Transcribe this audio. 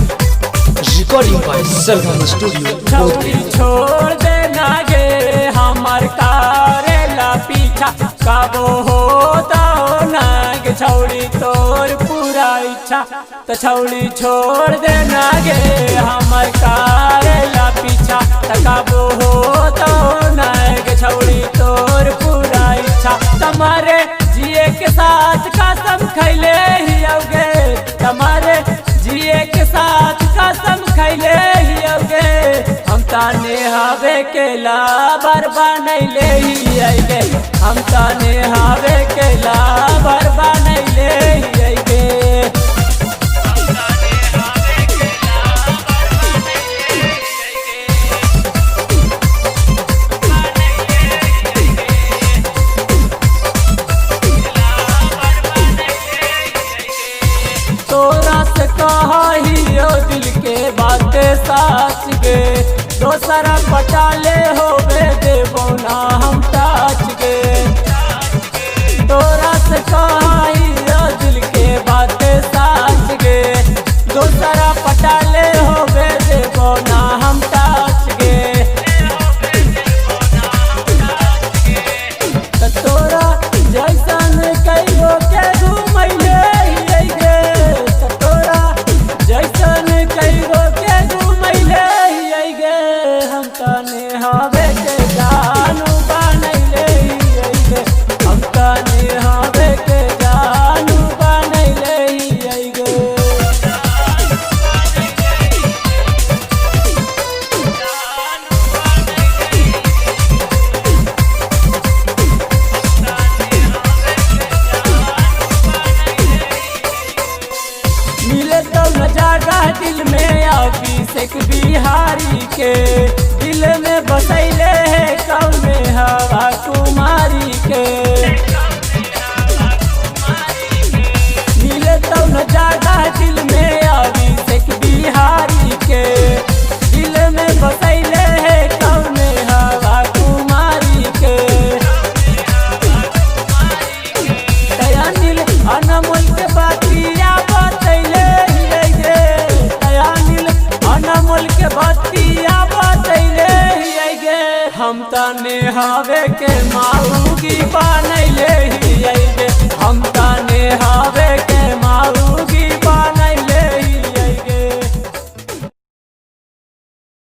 Recording by Sargam studio. छोड़ देना गे हमार कारेला पीछा काबो हो तो नाग छौड़ी तोर पूरा इच्छा तो छौड़ी छोड़ देना गे हमार कारेला पीछा काबो हो तो नाग छौड़ी तोर पूरा इच्छा तुम्हारे जिए के साथ कसम खैले ही आओगे तुम्हारे जिए के साथ कसम खैले ही आओगे हम ताने हावे के ला बरबा नहीं ले ही आएगे हम ताने हावे के ला बरबा नहीं ले ही आएगे तोरा से कहियो दिल के बातें साच गे दोसरा पटाले हो देवो ना हम टाच गे तोरा से कहियो दिल के बातें साच गे दोसरा पटाले हो देवो ना हम टाच गे तोरा जैसन कईगो के घूमैले जैसन कईगो के घूमैले गे हम तने हवे के जानू बनैले गे हम तने हवे के जानू बनैले गे मिले तो नजारा दिल में अभिषेक बिहारी के दिल में बसैले है कौने हवा कुमारी के मिले तो नजारा दिल में अभिषेक बिहारी के दिल में बसैले है कौने हवा कुमारी के दयानिल अनमोल के बातिया बतैले अनमोल के बतिया बतैले गे हम तने हवे के माऊगी बनैले गे हम तने हवे के माऊगी